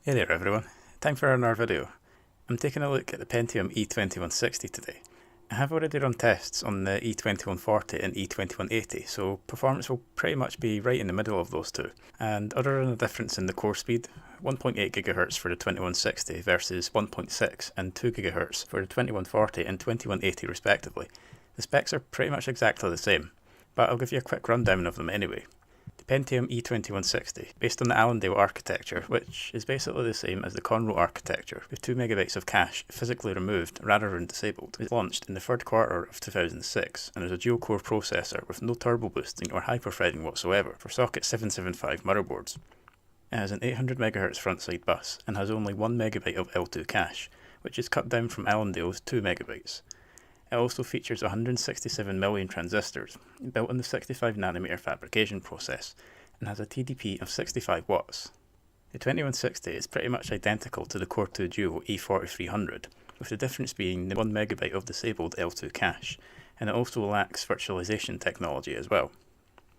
Hey there everyone, time for another video. I'm taking a look at the Pentium E2160 today. I have already run tests on the E2140 and E2180, so performance will pretty much be right in the middle of those two. And other than the difference in the core speed, 1.8 GHz for the 2160 versus 1.6 and 2 GHz for the 2140 and 2180 respectively, the specs are pretty much exactly the same, but I'll give you a quick rundown of them anyway. The Pentium E2160, based on the Allendale architecture, which is basically the same as the Conroe architecture, with 2 MB of cache physically removed rather than disabled, was launched in the third quarter of 2006 and is a dual-core processor with no turbo boosting or hyperthreading whatsoever for socket 775 motherboards. It has an 800 MHz frontside bus and has only 1 MB of L2 cache, which is cut down from Allendale's 2 MB. It also features 167 million transistors, built on the 65nm fabrication process, and has a TDP of 65 watts. The 2160 is pretty much identical to the Core 2 Duo E4300, with the difference being the 1 MB of disabled L2 cache, and it also lacks virtualization technology as well.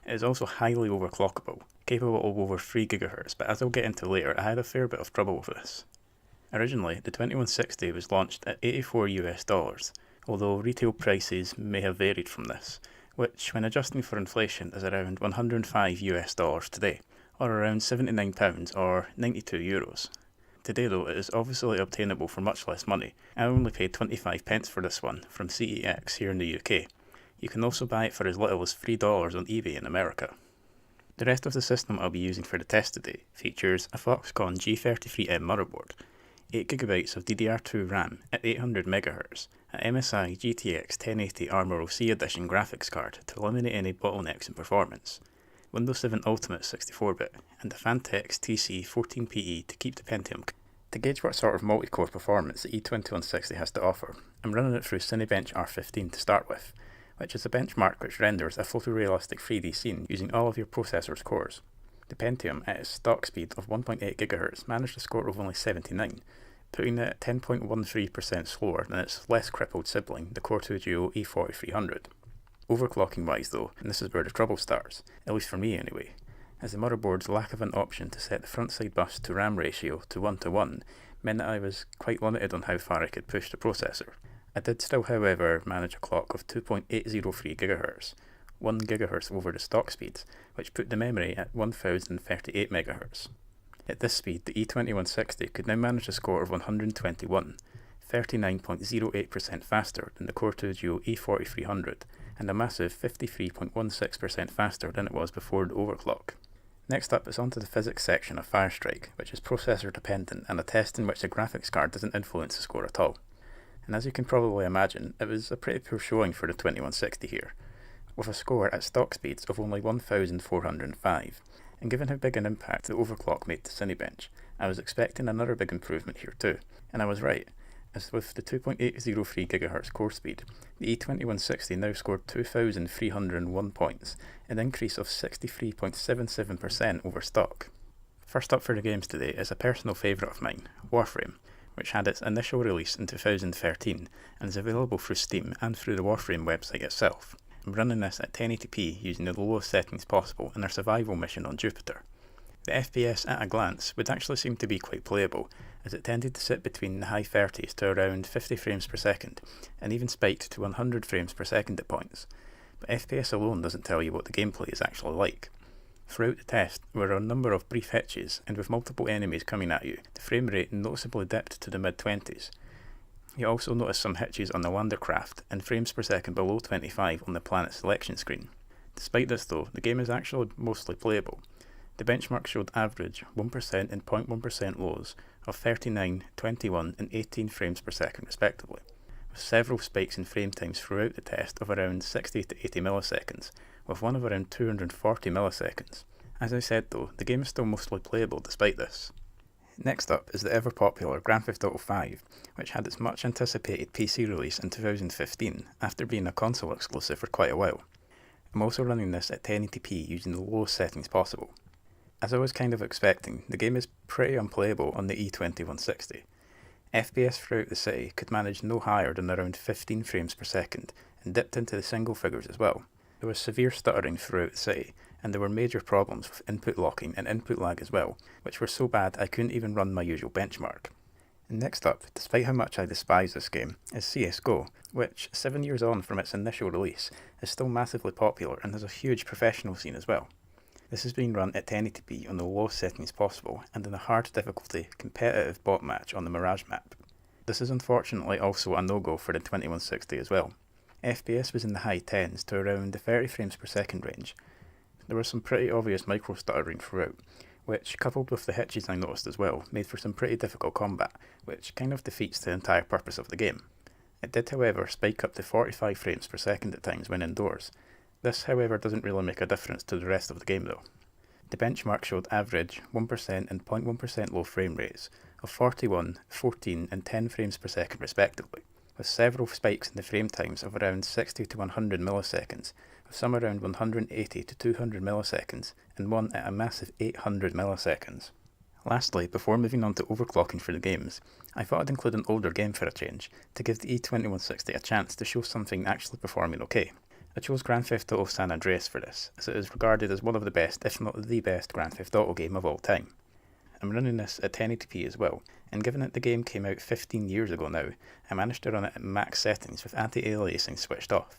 It is also highly overclockable, capable of over 3 GHz, but as I'll get into later, I had a fair bit of trouble with this. Originally, the 2160 was launched at $84 US, although retail prices may have varied from this, which, when adjusting for inflation, is around $105 US today, or around £79 or €92. Today though, it is obviously obtainable for much less money. I only paid 25 pence for this one from CEX here in the UK. You can also buy it for as little as $3 on eBay in America. The rest of the system I'll be using for the test today features a Foxconn G33m motherboard, 8GB of DDR2 RAM at 800 MHz, an MSI GTX 1080 Armor OC Edition graphics card to eliminate any bottlenecks in performance, Windows 7 Ultimate 64-bit, and a Phanteks TC14PE to keep the Pentium. To gauge what sort of multi-core performance the E2160 has to offer, I'm running it through Cinebench R15 to start with, which is a benchmark which renders a photorealistic 3D scene using all of your processor's cores. The Pentium, at its stock speed of 1.8 GHz, managed a score of only 79, putting it at 10.13% slower than its less crippled sibling, the Core 2 Duo E4300. Overclocking wise though, and this is where the trouble starts, at least for me anyway, as the motherboard's lack of an option to set the frontside bus to RAM ratio to 1:1 meant that I was quite limited on how far I could push the processor. I did still however manage a clock of 2.803 GHz, 1 GHz over the stock speed, which put the memory at 1038 MHz. At this speed, the E2160 could now manage a score of 121, 39.08% faster than the Core 2 Duo E4300, and a massive 53.16% faster than it was before the overclock. Next up is onto the physics section of Firestrike, which is processor dependent and a test in which the graphics card doesn't influence the score at all. And as you can probably imagine, it was a pretty poor showing for the 2160 here, with a score at stock speeds of only 1405, and given how big an impact the overclock made to Cinebench, I was expecting another big improvement here too, and I was right, as with the 2.803 GHz core speed, the E2160 now scored 2,301 points, an increase of 63.77% over stock. First up for the games today is a personal favourite of mine, Warframe, which had its initial release in 2013 and is available through Steam and through the Warframe website itself. I'm running this at 1080p using the lowest settings possible in our survival mission on Jupiter. The FPS at a glance would actually seem to be quite playable, as it tended to sit between the high 30s to around 50 frames per second, and even spiked to 100 frames per second at points. But FPS alone doesn't tell you what the gameplay is actually like. Throughout the test, there were a number of brief hitches, and with multiple enemies coming at you, the frame rate noticeably dipped to the mid-20s. You also notice some hitches on the landercraft and frames per second below 25 on the planet selection screen. Despite this though, the game is actually mostly playable. The benchmark showed average 1% and 0.1% lows of 39, 21 and 18 frames per second respectively, with several spikes in frame times throughout the test of around 60 to 80 milliseconds, with one of around 240 milliseconds. As I said though, the game is still mostly playable despite this. Next up is the ever popular Grand Theft Auto 5, which had its much anticipated PC release in 2015 after being a console exclusive for quite a while. I'm also running this at 1080p using the lowest settings possible. As I was kind of expecting, the game is pretty unplayable on the E2160. FPS throughout the city could manage no higher than around 15 frames per second and dipped into the single figures as well. There was severe stuttering throughout the city, and there were major problems with input locking and input lag as well, which were so bad I couldn't even run my usual benchmark. And next up, despite how much I despise this game, is CSGO, which, 7 years on from its initial release, is still massively popular and has a huge professional scene as well. This is being run at 1080p on the lowest settings possible and in a hard difficulty competitive bot match on the Mirage map. This is unfortunately also a no-go for the 2160 as well. FPS was in the high 10s to around the 30 frames per second range. There was some pretty obvious micro stuttering throughout, which, coupled with the hitches I noticed as well, made for some pretty difficult combat, which kind of defeats the entire purpose of the game. It did however spike up to 45 frames per second at times when indoors. This however doesn't really make a difference to the rest of the game though. The benchmark showed average 1% and 0.1% low frame rates of 41, 14 and 10 frames per second respectively, with several spikes in the frame times of around 60 to 100 milliseconds, with some around 180 to 200 milliseconds, and one at a massive 800 milliseconds. Lastly, before moving on to overclocking for the games, I thought I'd include an older game for a change, to give the E2160 a chance to show something actually performing okay. I chose Grand Theft Auto San Andreas for this, as it is regarded as one of the best, if not the best, Grand Theft Auto game of all time. I'm running this at 1080p as well, and given that the game came out 15 years ago now, I managed to run it at max settings with anti-aliasing switched off.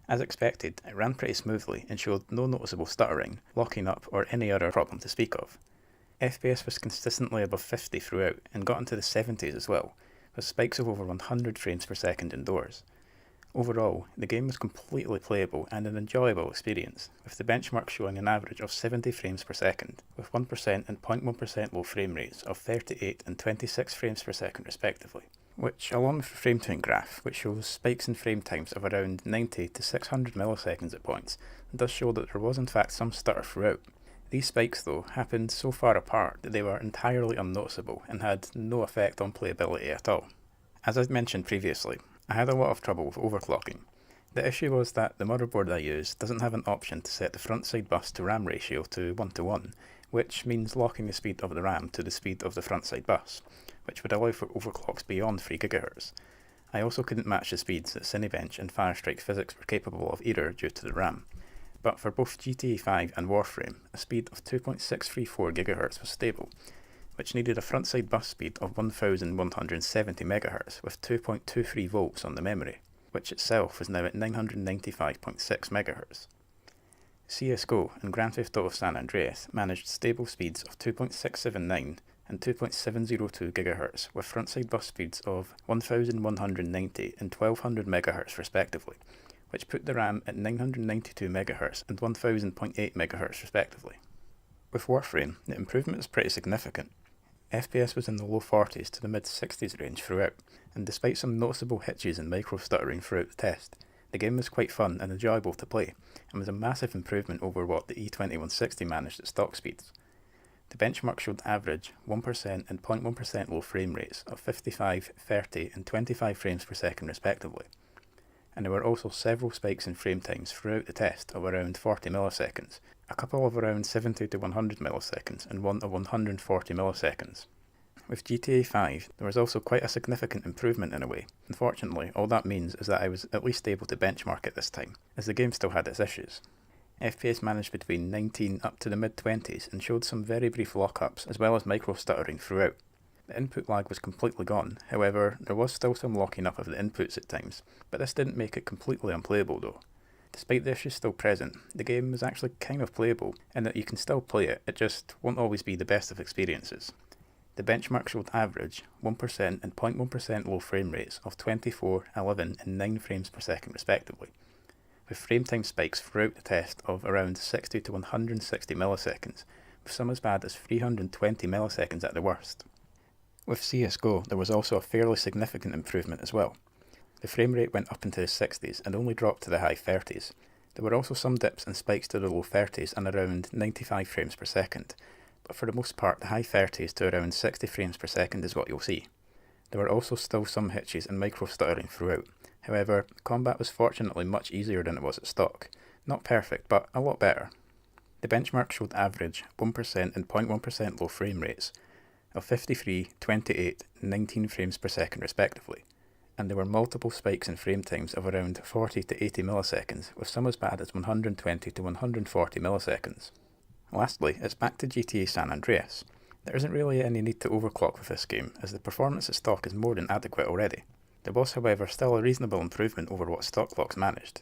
As expected, it ran pretty smoothly and showed no noticeable stuttering, locking up or any other problem to speak of. FPS was consistently above 50 throughout and got into the 70s as well, with spikes of over 100 frames per second indoors. Overall, the game was completely playable and an enjoyable experience, with the benchmark showing an average of 70 frames per second, with 1% and 0.1% low frame rates of 38 and 26 frames per second respectively, which, along with the frame time graph, which shows spikes in frame times of around 90 to 600 milliseconds at points, does show that there was in fact some stutter throughout. These spikes though happened so far apart that they were entirely unnoticeable and had no effect on playability at all. As I've mentioned previously, I had a lot of trouble with overclocking. The issue was that the motherboard I use doesn't have an option to set the front side bus to RAM ratio to 1:1, which means locking the speed of the RAM to the speed of the front side bus, which would allow for overclocks beyond 3 GHz. I also couldn't match the speeds that Cinebench and Firestrike physics were capable of either due to the RAM. But for both GTA 5 and Warframe, a speed of 2.634 GHz was stable, which needed a frontside bus speed of 1170 MHz with 2.23 volts on the memory, which itself was now at 995.6 MHz. CSGO and Grand Theft Auto San Andreas managed stable speeds of 2.679 and 2.702 GHz with frontside bus speeds of 1190 and 1200 MHz respectively, which put the RAM at 992 MHz and 1000.8 MHz respectively. With Warframe, the improvement is pretty significant. FPS was in the low 40s to the mid 60s range throughout, and despite some noticeable hitches and micro stuttering throughout the test, the game was quite fun and enjoyable to play, and was a massive improvement over what the E2160 managed at stock speeds. The benchmark showed average 1% and 0.1% low frame rates of 55, 30 and 25 frames per second respectively, and there were also several spikes in frame times throughout the test of around 40 milliseconds, a couple of around 70 to 100 milliseconds and one of 140 milliseconds. With GTA 5, there was also quite a significant improvement in a way. Unfortunately, all that means is that I was at least able to benchmark it this time, as the game still had its issues. FPS managed between 19 up to the mid-20s and showed some very brief lockups as well as micro stuttering throughout. The input lag was completely gone, however, there was still some locking up of the inputs at times, but this didn't make it completely unplayable though. Despite the issues still present, the game is actually kind of playable, in that you can still play it, it just won't always be the best of experiences. The benchmark showed average 1% and 0.1% low frame rates of 24, 11 and 9 frames per second respectively, with frame time spikes throughout the test of around 60 to 160 milliseconds, with some as bad as 320 milliseconds at the worst. With CSGO, there was also a fairly significant improvement as well. The frame rate went up into the 60s and only dropped to the high 30s. There were also some dips and spikes to the low 30s and around 95 frames per second, but for the most part the high 30s to around 60 frames per second is what you'll see. There were also still some hitches and micro stuttering throughout. However, combat was fortunately much easier than it was at stock. Not perfect, but a lot better. The benchmark showed average 1% and 0.1% low frame rates of 53, 28 and 19 frames per second respectively, and there were multiple spikes in frame times of around 40 to 80 milliseconds, with some as bad as 120 to 140 milliseconds. Lastly, it's back to GTA San Andreas. There isn't really any need to overclock with this game, as the performance at stock is more than adequate already. There was, however, still a reasonable improvement over what stock clocks managed.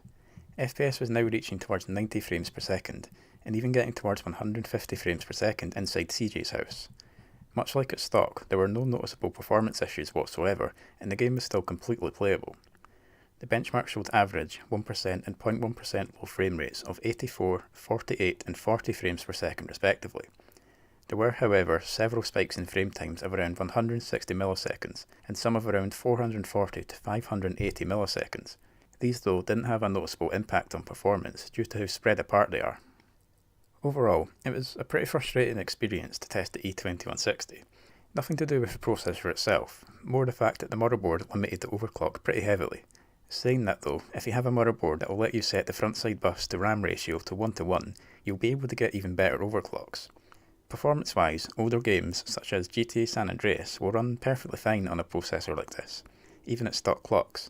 FPS was now reaching towards 90 frames per second, and even getting towards 150 frames per second inside CJ's house. Much like its stock, there were no noticeable performance issues whatsoever, and the game was still completely playable. The benchmark showed average 1% and 0.1% low frame rates of 84, 48 and 40 frames per second respectively. There were, however, several spikes in frame times of around 160 milliseconds, and some of around 440 to 580 milliseconds. These, though, didn't have a noticeable impact on performance due to how spread apart they are. Overall, it was a pretty frustrating experience to test the E2160. Nothing to do with the processor itself, more the fact that the motherboard limited the overclock pretty heavily. Saying that though, if you have a motherboard that will let you set the front-side bus to RAM ratio to 1:1, you'll be able to get even better overclocks. Performance-wise, older games such as GTA San Andreas will run perfectly fine on a processor like this, even at stock clocks.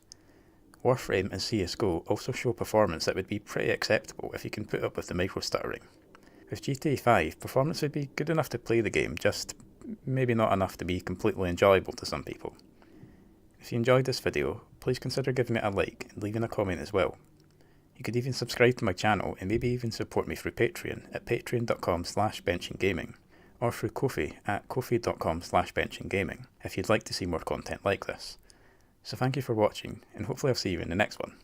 Warframe and CSGO also show performance that would be pretty acceptable if you can put up with the micro-stuttering. With GTA 5, performance would be good enough to play the game, just maybe not enough to be completely enjoyable to some people. If you enjoyed this video, please consider giving it a like and leaving a comment as well. You could even subscribe to my channel and maybe even support me through Patreon at patreon.com/Benching&Gaming or through Ko-fi at ko-fi.com/Benching&Gaming if you'd like to see more content like this. So thank you for watching, and hopefully I'll see you in the next one.